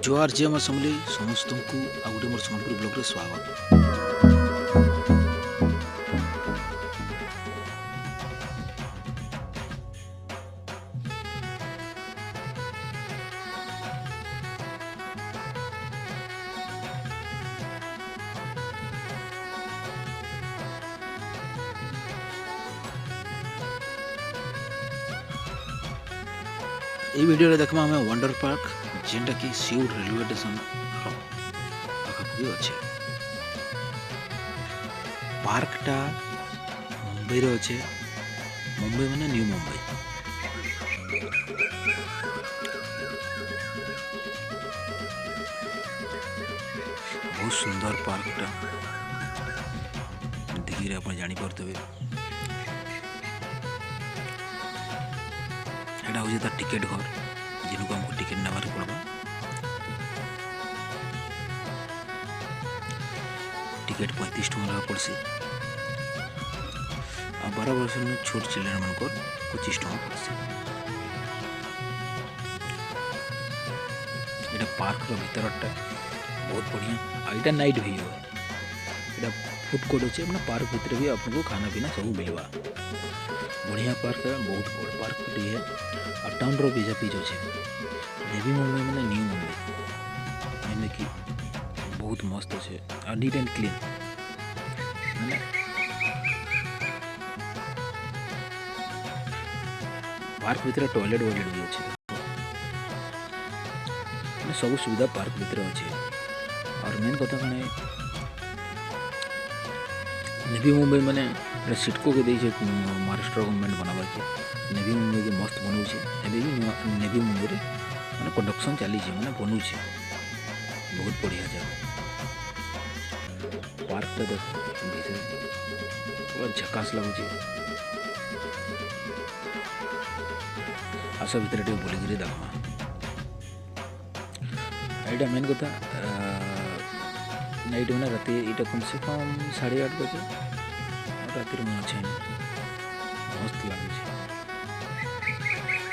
जुआर जे मोर समली समस्त को आ गोटे मोर सम्बलपुर ब्लॉग रे स्वागत। এই ভিডিওରେ देखमा हमें वंडर पार्क जेनटा कि सिउड़ रेलवे स्टेशन पाखापाखि अच्छे। पार्कटा मुंबई रे अच्छे। मुंबई माने न्यू मुंबई। बहुत सुंदर पार्कटा देखिए आप जानी पारथबे। एटा हो तार टिकेट घर जिनको हमको टिकेट नबार पड़वा। टिकेट 35 टका पड़सी। 12 वर्ष छोट चिल्ड्रेन मान 25 टका पड़सी। एटा पार्क रो भीतरटा बहुत बढ़िया। एटा नाइट व्यू है। एटा फूड कोर्ट अच्छे मैंने पार्क भीतर भी आपको खाना पीना सब मिलवा। बढ़िया पार्क है। बहुत बड़ पार्क है। और टाउन रो बीजा पीज अच्छे। नेवी मुंबई मैंने न्यू मुंबई मैंने कि बहुत मस्त अच्छे और नीट एंड क्लीन। मैंने पार्क भीतर टॉयलेट वॉयलेट भी अच्छे। मैंने सब सुविधा पार्क भीतर अच्छे। और मेन कथा कौन है नेवी मुंबई मैंने सिटको के दे महाराष्ट्र गवर्नमेंट बनावा के नेवी मुंबई के मस्त बनाऊे। नेवी मुंबई रे मैंने प्रोडक्शन चली मैंने बनाऊे। बहुत बढ़िया जगह पार्कटा देख पूरा झकास लगुचे। आस भर बुलिकी देखमा। यहाँ मेन कथा नाइट मैंने राति यहाँ कम से कम 8:30 बजे राति मुझे अच्छे मस्त लगुच।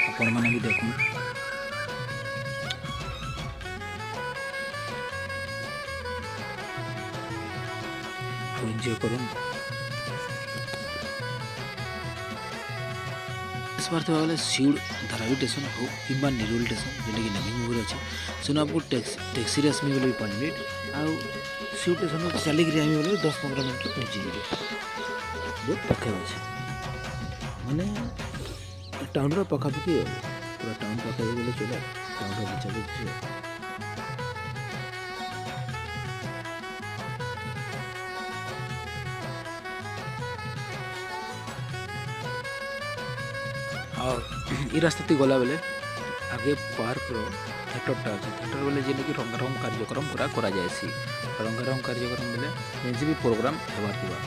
आपण मैंने भी देख एंजॉय करूँ। इस बार तो सिउड़ धारावी स्टेशन हो कि निरोल स्टेशन जोटा कि नवी मुंबई अच्छे से आपको टैक्सी रे आसमी बोले 5 मिनट आउ सिउड़ स्टेशन चलिक आम बोले 10-15 मिनट पहुँची जाए। बहुत पाखे अच्छे माने टाउन रो पाखापाखि पूरा टाउन पाखे बोले चला। टाउन रो बच्चा और ये रास्ता ती गला बेले आगे पार्क रो थिएटरटा अच्छे। थिएटर बोले जेने कि रंगारंग कार्यक्रम पूरा करा जाएसी। रंगारंग कार्यक्रम बोले जेन भी प्रोग्राम हेबार थिबा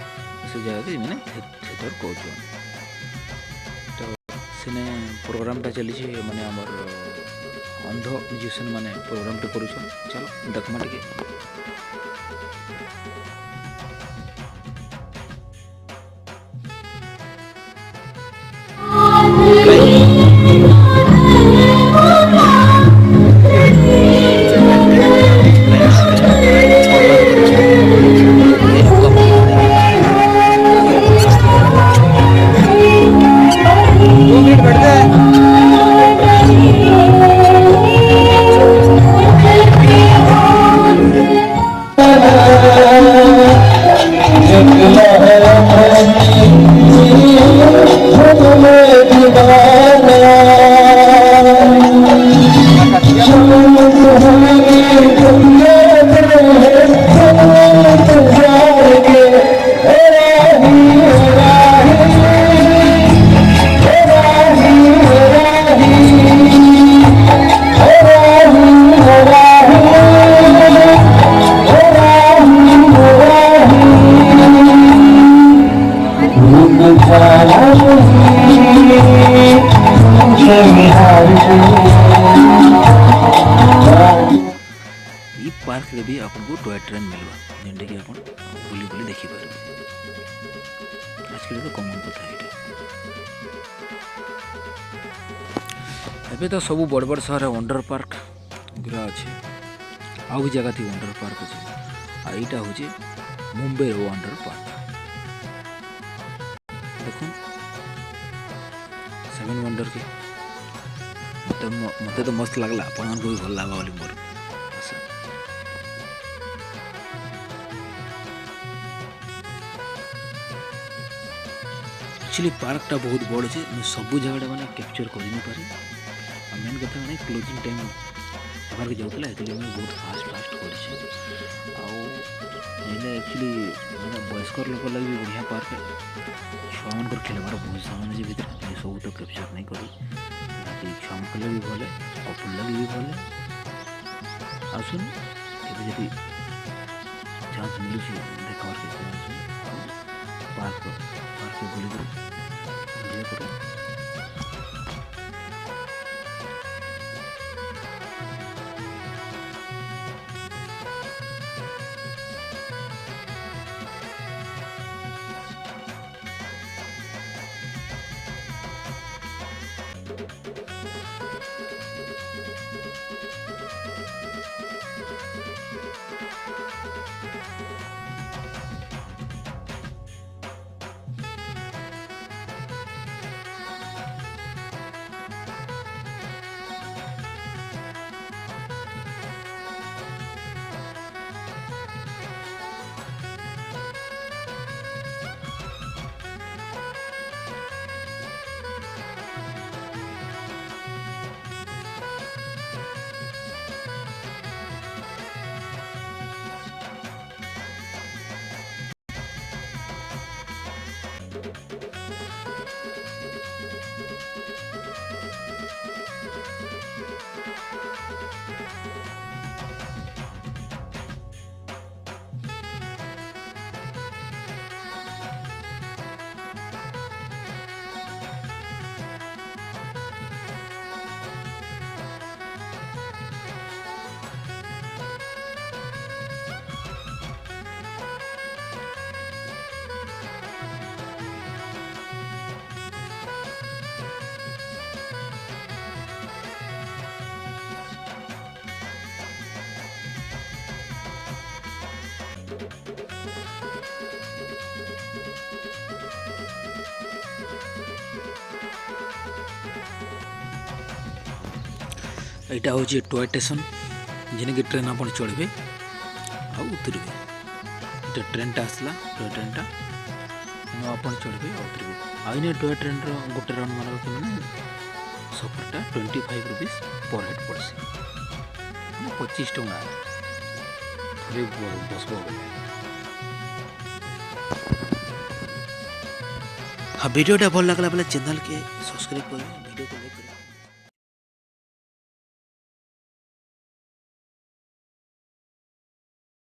से जगह के मैंने थिएटर कहछन। तो सेने प्रोग्रामटा चली माने हमर अंध म्यूजिशियन माने प्रोग्रामटा करूछन। चलो देखमा टिके। पार्क रे भी आपको टॉय ट्रेन मिलवा जेनटा कि आप बुली बुली देखी पारे। आजकल तो कॉमन कथा है। एबे तो सब बड़ बड़ सहर वंडर पार्क गुरा अच्छे ଆଉ ବି ଜାଗା ଥି ୱାଣ୍ଡର ପାର୍କ ଅଛି। ଆଉ ଏଇଟା ହେଉଛି ମୁମ୍ବାଇର ୱାଣ୍ଡର ପାର୍କ। ଦେଖୁନ୍ 7 ୱାଣ୍ଡର କି ମତେ ତ ମସ୍ତ ଲାଗଲା, ଆପଣମାନଙ୍କୁ ବି ଭଲ ଲାଗ୍ବା ବୋଲି ମୋର ଆଶା। ଆକ୍ଚୁଆଲି ପାର୍କଟା ବହୁତ ବଡ଼ ଅଛି, ମୁଁ ସବୁ ଜାଗାଟା ମାନେ କ୍ୟାପଚର୍ କରିନେଇପାରେ। ଆଉ ମେନ୍ କଥା ମାନେ କ୍ଲୋଜିଂ ଟାଇମ୍ ହେବାର୍କେ ଯାଉଥିଲା, ହେଥିଲାଗି ମୁଇଁ ବହୁତ ଫାଷ୍ଟ କରିଛେ। ଆଉ ଏଇଟା ଆକ୍ଚୁଆଲି ମାନେ ବୟସ୍କର ଲୋକ ଲାଗି ବି ବଢ଼ିଆ ପାର୍କ। ଛୁଆମାନଙ୍କର ଖେଳିବାର ବହୁତ ସାମାନ ଅଛି ଭିତରେ, ମୁଇଁ ସବୁ ତ କ୍ୟାପଚର୍ ନାଇଁ କରି, ବାକି ଛୁଆମାନଙ୍କର ଲାଗି ବି ଭଲେ, କପୁଲ ଲାଗି ବି ଭଲେ। ଆସୁନ୍ କେବେ ଯଦି ଚାନ୍ସ ମିଳୁଛି ଦେଖବାର୍କେ ଆସୁନ୍, ଆଉ ପାର୍କରେ ବୁଲିକରି ଏନ୍ଜୟ କର। ଏଇଟା ହେଉଛି ଟୟ ଷ୍ଟେସନ୍, ଯେନେକି ଟ୍ରେନ୍ ଆପଣ ଚଢ଼ିବେ ଆଉ ଉତରିବେ। ଏଇଟା ଟ୍ରେନ୍ଟା ଆସିଲା, ଟୟ ଟ୍ରେନ୍ଟା ଆପଣ ଚଢ଼ିବେ ଆଉ ଉତରିବେ। ଆଉ ଏଇନେ ଟୟ ଟ୍ରେନ୍ର ଗୋଟେ ରାଉଣ୍ଡ ମାରବାକେ ମାନେ ସଫରଟା 25 रुपीज़ पर हेड पड़सी, ମାନେ 25 ଟଙ୍କା ଥରେ ବସବ ବୋଲେ। हाँ वीडियोटा भल लगला बेले चैनल के सब्सक्राइब करें, वीडियो को लाइक करें।